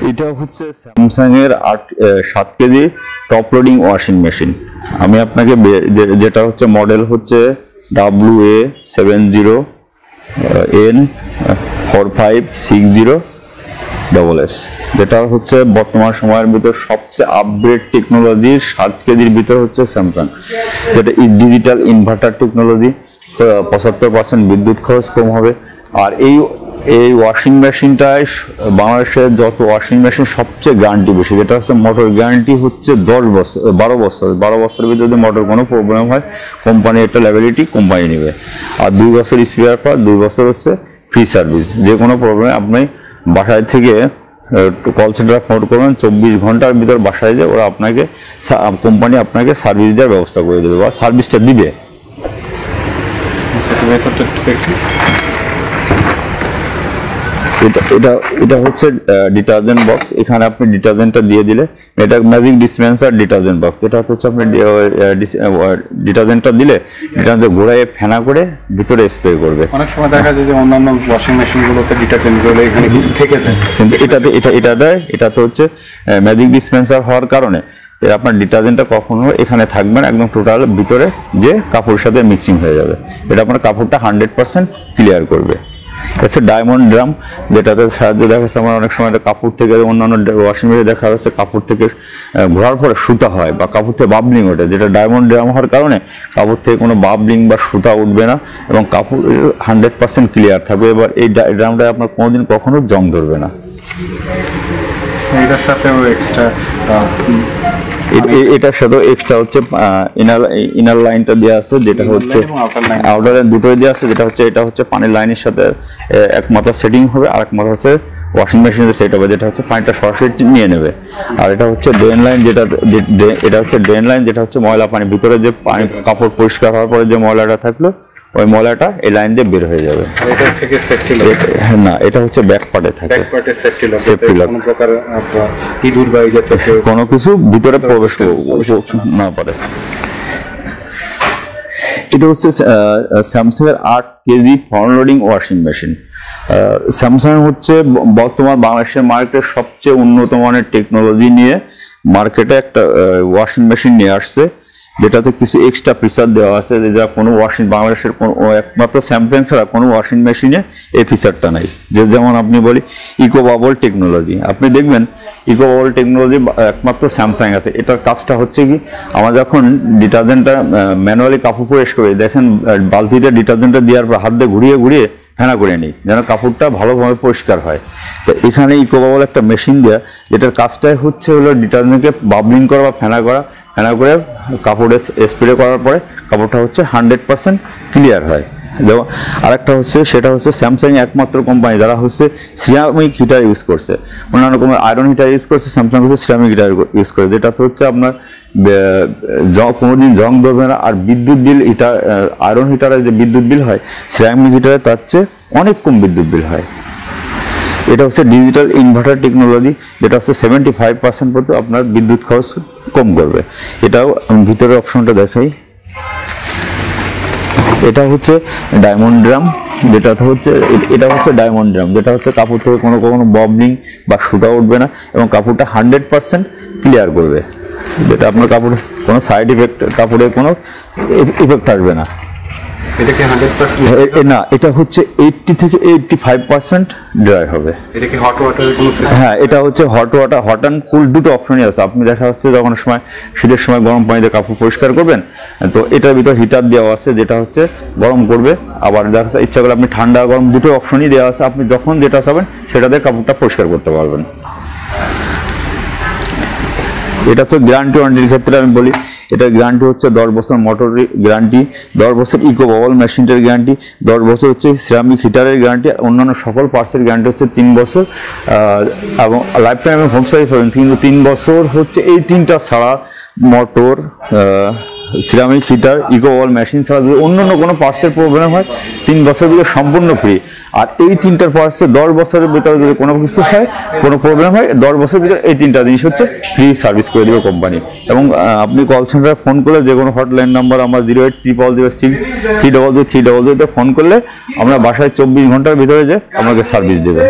এটা হচ্ছে স্যামসাং এর 7 KG top loading washing machine. আমি আপনাকে যেটা হচ্ছে মডেল হচ্ছে WA70N4560SS, যেটা হচ্ছে বর্তমান সময়ের ভিতর সবচেয়ে আপগ্রেড টেকনোলজির 7 কেজির ভিতর হচ্ছে স্যামসাং, যেটা ডিজিটাল ইনভার্টার টেকনোলজি। 75% বিদ্যুৎ খরচ কম হবে। আর এই ওয়াশিং মেশিনটায় বাংলাদেশের যত ওয়াশিং মেশিন সবচেয়ে গ্যারান্টি বেশি, যেটা হচ্ছে মোটর গ্যারান্টি হচ্ছে 12 বছরের ভিতরে যদি মোটর কোনো প্রবলেম হয় কোম্পানি একটা লায়াবিলিটি কোম্পানি নেবে। আর 2 বছর স্পেয়ার পার্ট, 2 বছর হচ্ছে ফ্রি সার্ভিস। যে কোনো প্রবলেম আপনি বাসায় থেকে কল সেন্টারে ফোন করবেন, 24 ঘন্টার ভিতর বাসায় যে ওরা আপনাকে কোম্পানি আপনাকে সার্ভিস দেওয়ার ব্যবস্থা করে দেবে বা সার্ভিসটা দিবে। এটা হচ্ছে ডিটারজেন্ট বক্স। এখানে আপনি ডিটারজেন্টটা দিয়ে দিলে, এটা ম্যাজিক ডিসপেন্সার ডিটারজেন্ট বক্স। এটা হচ্ছে আপনি ডিটারজেন্টটা দিলে ডিটারজেন্ট ঘোরায় ফেনা করে ভিতরে স্প্রে করবে। অনেক সময় দেখা যায় যে অন্যান্য ওয়াশিং মেশিনগুলোতে ডিটারজেন্টগুলো এখানে কিছু থেকে যায়, কিন্তু এটাতে হচ্ছে ম্যাজিক ডিসপেন্সার হওয়ার কারণে আপনার ডিটারজেন্টটা কখনো এখানে থাকবে না, একদম টোটাল ভিতরে যে কাপড়ের সাথে মিক্সিং হয়ে যাবে। এটা আপনার কাপড়টা 100% ক্লিয়ার করবে। হচ্ছে ডায়মন্ড ড্রাম, যেটাতে সাহায্যে দেখা যাচ্ছে আমার অনেক সময় কাপড় থেকে অন্যান্য ওয়াশিং মেশিনে দেখা যাচ্ছে কাপড় থেকে ঘোরার পরে সুতা হয় বা কাপড় থেকে বাবলিং ওঠে, যেটা ডায়মন্ড ড্রাম হওয়ার কারণে কাপড় থেকে কোনো বাবলিং বা সুতা উঠবে না এবং কাপড় 100% ক্লিয়ার থাকবে। এবার এই ড্রামটা আপনার কোনোদিন কখনো জং ধরবে না। এটার সাথেও এক্সট্রা এটার সাথে এক্সট্রা হচ্ছে ইনার লাইনটা দেওয়া আছে, যেটা হচ্ছে আউটার লাইন দুটোই দেওয়া আছে। যেটা হচ্ছে এটা হচ্ছে পানির লাইনের সাথে এক মাথা সেটিং হবে, আর এক মাথা হচ্ছে ওয়াশিং মেশিনে সেট হবে, যেটা হচ্ছে পানিটা সরাসরি নিয়ে নেবে। আর এটা হচ্ছে ড্রেন লাইন, এটা হচ্ছে ড্রেন লাইন, যেটা হচ্ছে ময়লা পানি ভিতরে যে পানি কাপড় পরিষ্কার হওয়ার পরে যে ময়লাটা থাকলো ওই ময়লাটা এই লাইন দিয়ে বের হয়ে যাবে। এটা হচ্ছে কি সেফটি লক? না, এটা হচ্ছে ব্যাক পার্টে থাকে, ব্যাক পার্টে সেফটি লক। সেফটি লক, কোনো প্রকার ইঁদুর বা যাতে কোনো কিছু ভিতরে প্রবেশ না পারে। এটা হচ্ছে স্যামসাং এর 8 KG front loading washing machine. Samsung হচ্ছে বর্তমান বাংলাদেশের মার্কেটের সবচেয়ে উন্নত মানের টেকনোলজি নিয়ে মার্কেটে একটা ওয়াশিং মেশিন নিয়ে আসছে, যেটাতে কিছু এক্সট্রা ফিচার দেওয়া আছে, যা কোনো বাংলাদেশের কোনো একমাত্র স্যামসাং ছাড়া কোনো ওয়াশিং মেশিনে এই ফিচারটা নাই। যেমন আপনি বলি ইকো বাবল টেকনোলজি, আপনি দেখবেন ইকো বাবল টেকনোলজি একমাত্র স্যামসাং আছে। এটার কাজটা হচ্ছে কি, আমরা যখন ডিটারজেন্টটা ম্যানুয়ালি কাপড় পরিষ্কার করি, দেখেন বালতিতে ডিটারজেন্টটা দেওয়ার পর হাত দিয়ে ঘুরিয়ে ফেনা করে নিই যেন কাপড়টা ভালোভাবে পরিষ্কার হয়। তো এখানে ইকো বাবল একটা মেশিন দেওয়া, যেটার কাজটাই হচ্ছে হলো ডিটারজেন্টকে বাবলিং করা বা ফেনা করে কাপড়ে স্প্রে করার পরে কাপড়টা হচ্ছে 100% ক্লিয়ার হয়। যেমন আরেকটা হচ্ছে, সেটা হচ্ছে স্যামসাং একমাত্র কোম্পানি যারা হচ্ছে সিরামিক হিটার ইউজ করছে। অন্যান্য কোনো আয়রন হিটার ইউজ করছে, স্যামসাং হচ্ছে সিরামিক হিটার ইউজ করে, যেটা হচ্ছে আপনার কোনোদিন জং ধরবে না। আর বিদ্যুৎ বিল আয়রন হিটারে যে বিদ্যুৎ বিল হয়, সিরামিক হিটারে তার চেয়ে অনেক কম বিদ্যুৎ বিল হয়। এটা হচ্ছে ডিজিটাল ইনভার্টার টেকনোলজি, যেটা হচ্ছে 75% পর্যন্ত আপনার বিদ্যুৎ খরচ কম করবে। এটাও ভিতরের অপশনটা দেখাই। এটা হচ্ছে ডায়মন্ড ড্রাম, যেটা হচ্ছে ডায়মন্ড ড্রাম, যেটা হচ্ছে কাপড় থেকে কোনো ববলিং বা সুতা উঠবে না এবং কাপড়টা 100% ক্লিয়ার করবে, যেটা আপনার কাপড়ে কোনো সাইড ইফেক্ট, কাপড়ে কোনো ইফেক্ট আসবে না। এটা কি 100% না, এটা হচ্ছে 80 থেকে 85% ড্রাই হবে। এটা কি হট ওয়াটারের কোনো সিস্টেম? হ্যাঁ, এটা হচ্ছে হট ওয়াটার, হট অ্যান্ড কুল দুটো অপশনই আছে। আপনি দেখা যাচ্ছে যখন সময় শীতের সময় গরম পানিতে কাপড় পরিষ্কার করবেন, তো এটার ভিতর হিটার দেওয়া আছে, যেটা হচ্ছে গরম করবে। আবার দেখা যাচ্ছে ইচ্ছা করে আপনি ঠান্ডা গরম দুটো অপশনই দেওয়া আছে, আপনি যখন যেটা চাবেন সেটাতে কাপড়টা পরিষ্কার করতে পারবেন। এটা তো গ্যারান্টি ওয়ারেন্টির ক্ষেত্রে আমি বলি, এটা গ্যারান্টি হচ্ছে 10 বছর মোটর গ্যারান্টি, 10 বছর ইকো বাবল মেশিনটার গ্যারান্টি, 10 বছর হচ্ছে সিরামিক হিটারের গ্যারান্টি, অন্যান্য সকল পার্টসের গ্যারান্টি হচ্ছে 3 বছর এবং লাইফ টাইম হোম সার্ভিস পাবেন। কিন্তু 3 বছর হচ্ছে এই 3টা ছাড়া, motor, ceramic heater, eco bubble machine ছাড়া যদি অন্যান্য কোনো পার্টসের প্রবলেম হয় 3 বছর ভিতরে সম্পূর্ণ ফ্রি। আর এই 3টার পার্টসে 10 বছরের ভিতরে যদি কোনো কিছু হয়, কোনো প্রবলেম হয়, 10 বছরের ভিতরে এই 3টা জিনিস হচ্ছে ফ্রি সার্ভিস করে দেবে কোম্পানি। এবং আপনি কল সেন্টারে ফোন করলে যে কোনো হটলাইন নাম্বার আমার 08006300300 ফোন করলে আমরা বাসায় 24 ঘন্টার ভিতরে যে আপনাকে সার্ভিস দেবে।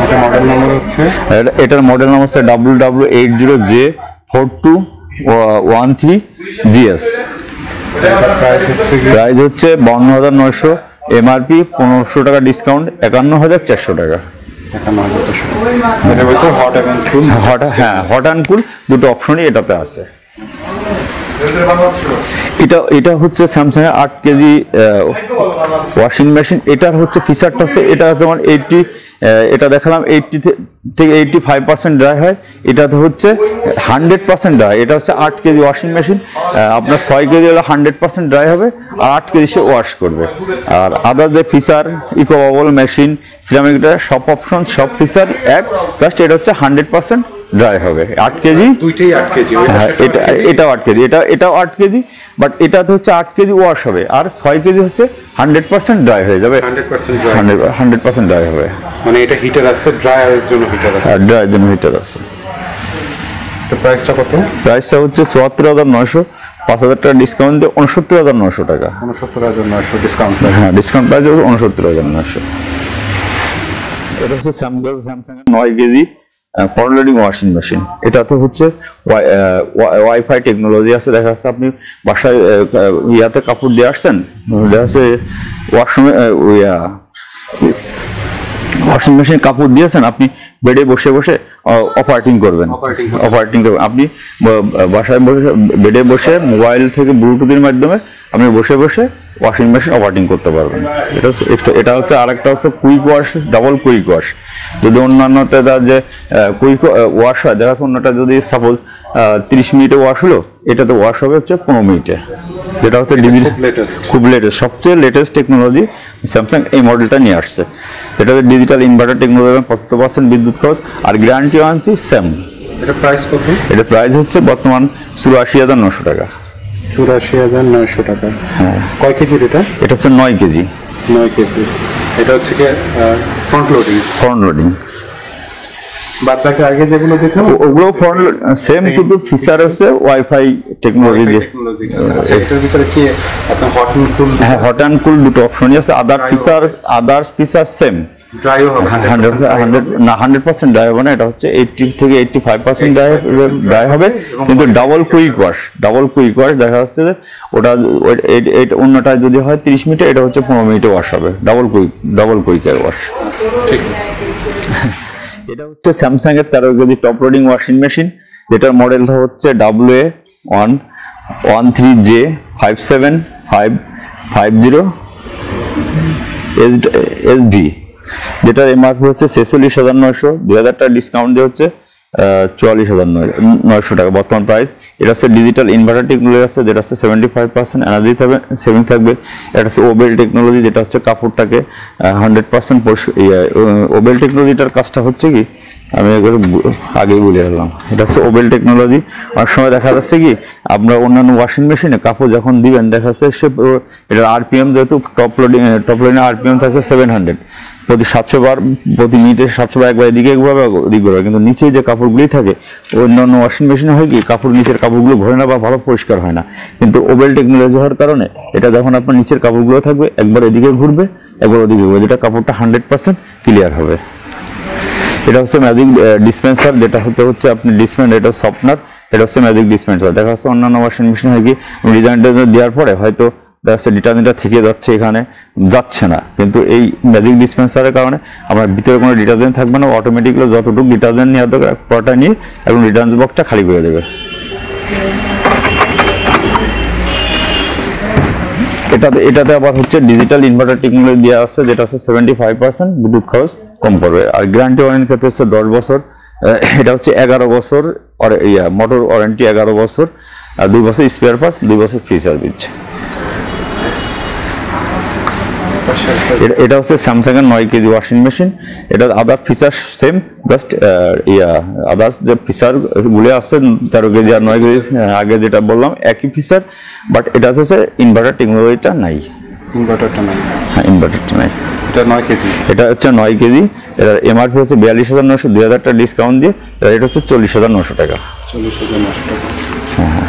এটা মডেল নাম্বার হচ্ছে, এটার মডেল নাম্বার হচ্ছে WW80J4213GS। প্রাইস হচ্ছে 52,900, MRP 1,500 টাকা ডিসকাউন্ট, 51,400 টাকা। হট অ্যান্ড কুল দুটো অপশনই এটাতে আছে। এটা হচ্ছে স্যামসাং এর 8 কেজি ওয়াশিং মেশিন। এটার হচ্ছে ফিচারটা হচ্ছে, এটা যেমন 80, এটা দেখালাম 80 থেকে 85% ড্রাই হয়, এটাতে হচ্ছে 100% ড্রাই। এটা হচ্ছে 8 কেজি ওয়াশিং মেশিন, আপনার 6 কেজি হলে 100% ড্রাই হবে, আর 8 কেজি সে ওয়াশ করবে। আর আদার যে feature, eco bubble machine, ceramic, সব অপশন, সব ফিচার এক, জাস্ট এটা হচ্ছে 100% ড্রাই হবে। 8 কেজি, দুইটাই 8 কেজি। হ্যাঁ, এটাও 8 কেজি, এটাও 8 কেজি, বাট এটাতে হচ্ছে 8 কেজি ওয়াশ হবে, আর 6 কেজি হচ্ছে 100% ড্রাই হয়ে যাবে। 100% ড্রাই হবে, মানে এটা হিটার আছে, ড্রায়ারের জন্য হিটার আছে। ড্রাইয়ের জন্য হিটার আছে। তো প্রাইসটা কত? প্রাইসটা হচ্ছে 74,900, 5,000 টাকা ডিসকাউন্ট দিয়ে 69,900 টাকা। 69,900 ডিসকাউন্ট। হ্যাঁ, ডিসকাউন্ট প্রাইস হচ্ছে 69,900। এটা হচ্ছে স্যামসাং এর 9 KG front loading washing machine. এটাতে হচ্ছে ওয়াইফাই টেকনোলজি আছে। দেখা যাচ্ছে আপনি বাসায় ইয়াতে কাপড় দিয়ে আসছেন, দেখা যাচ্ছে ওয়াশিং মেশিন কাপড় দিয়েছেন, আপনি বেডে বসে বসে অপারেটিং করবেন। আপনি বাসায় বসে, বেডে বসে মোবাইল থেকে ব্লুটুথের মাধ্যমে আপনি বসে বসে ওয়াশিং মেশিন অপারেটিং করতে পারবেন। এটা হচ্ছে আরেকটা হচ্ছে quick wash, double quick wash. যদি অন্যান্যটা যে কুইক ওয়াশ হয়, দেখা যাচ্ছে অন্যটা যদি সাপোজ 30 মিনিটে ওয়াশ হলো, এটাতে ওয়াশ হবে হচ্ছে 15 মিনিটে। যেটা হচ্ছে খুব লেটেস্ট, সবচেয়ে লেটেস্ট টেকনোলজি স্যামসাং এই মডেলটা নিয়ে আসছে। এটা হচ্ছে ডিজিটাল ইনভার্টার টেকনোলজি, 75% বিদ্যুৎ খরচ, আর গ্যারান্টি ওয়ারেন্টি সেম। এটা প্রাইস কত? এটা প্রাইস হচ্ছে বর্তমান 84,900 টাকা। 84,900 টাকা। হ্যাঁ, কয় কেজির এটা? এটা হচ্ছে 9 কেজি। 9 কেজি। এটা হচ্ছে কি ফ্রন্ট লোডিং। বাদ বাকি আগে যেগুলো দেখলাম ওগুলো ফ্রন্ট সেম, কিন্তু ফিচার আছে ওয়াইফাই টেকনোলজি। এটার ভিতরে কি আপনার হট এন্ড কুল? হ্যাঁ, হট এন্ড কুল দুটো অপশনই আছে। Others feature same. ড্রাইও হবে 100% ড্রাই হবে না, এটা হচ্ছে 80 থেকে 85% ড্রাই হবে, কিন্তু ডাবল কুইক ওয়াশ দেখা যাচ্ছে যে ওটা অন্যটা যদি হয় 30 মিনিটে, এটা হচ্ছে 15 মিনিটে ওয়াশ হবে। Double quick wash. ঠিক আছে। এটা হচ্ছে স্যামসাং এর 13 KG top loading washing machine, যেটার মডেলটা হচ্ছে WA113J5750 SV, যেটার এমআরপি হচ্ছে 46,900, 2,000 টাকা ডিসকাউন্ট দিয়ে হচ্ছে 44,900 টাকা বর্তমান প্রাইস। এটা হচ্ছে ডিজিটাল ইনভার্টার টেকনোলজি আছে, যেটা হচ্ছে 75% এনার্জি সেভিং থাকবে। এটা হচ্ছে ওবেল টেকনোলজি, যেটা হচ্ছে কাপড়টাকে 100% ওবেল টেকনোলজিটার কাজটা হচ্ছে কি, আমি আগেই বলে গেলাম, এটা হচ্ছে ওবেল টেকনোলজি। অনেক সময় দেখা যাচ্ছে কি, আমরা অন্যান্য ওয়াশিং মেশিনে কাপড় যখন দিবেন, দেখা যাচ্ছে এটার আরপিএম, যেহেতু টপ লোডিং আরপিএম থাকছে 700, প্রতি 700 বার, প্রতি মিনিটে 700 বার, একবার এদিকে একভাবে ওদিক ঘুরবে। কিন্তু নিচে যে কাপড়গুলি থাকে, অন্যান্য ওয়াশিং মেশিনে হয় কি, কাপড় নিচের কাপড়গুলো ঘরে না বা ভালো পরিষ্কার হয় না। কিন্তু ওবেল টেকনোলজি হওয়ার কারণে এটা যখন আপনার নিচের কাপড়গুলো থাকবে, একবার এদিকে ঘুরবে, একবার ওদিকে ঘুরবে, যেটা কাপড়টা 100% ক্লিয়ার হবে। এটা হচ্ছে ম্যাজিক ডিসপেন্সার, যেটা হচ্ছে আপনি এটা সফটনার, এটা হচ্ছে ম্যাজিক ডিসপেন্সার। দেখা যাচ্ছে অন্যান্য ওয়াশিং মেশিন হয় কি, ডিজাইনটা দেওয়ার পরে হয়তো ডিটারজেন্টটা থেকে যাচ্ছে, এখানে যাচ্ছে না, কিন্তু এই ম্যাজিক ডিসপেন্সারের কারণে আমার ভিতরে কোনো ডিটারজেন্ট থাকবে না, অটোমেটিকলি যতটুকু ডিটারজেন্ট নেওয়া দরকার পুরোটা নিয়ে এবং ডিটারজেন্ট বক্সটা খালি করে দেবে। এটাতে আবার হচ্ছে ডিজিটাল ইনভার্টার টেকনোলজি দেওয়া আছে, যেটা হচ্ছে 75% বিদ্যুৎ খরচ কম করবে। আর গ্যারান্টি ওয়ারেন্টি ক্ষেত্রে হচ্ছে 10 বছর। এটা হচ্ছে 11 বছর মোটর ওয়ারেন্টি, 11 বছর, আর 2 বছর স্পেয়ার পার্টস, 2 বছর ফ্রি সার্ভিস। এটা হচ্ছে স্যামসাং এর 9 কেজি ওয়াশিং মেশিন। এটা আদার ফিচার সেম, জাস্ট আদার্স যে ফিচার গুলো আছে 13 কেজি আর 9 কেজি আগে যেটা বললাম একই ফিচার, বাট এটা হচ্ছে ইনভার্টার টেকনোলজিটা নাই। হ্যাঁ, ইনভার্টারটা নাই। এটা হচ্ছে 9 কেজি। এটার এমআরপি হচ্ছে 42,900, 2,000 টাকা ডিসকাউন্ট দিয়ে এটা হচ্ছে 40,900 টাকা। 40,900 টাকা। হ্যাঁ।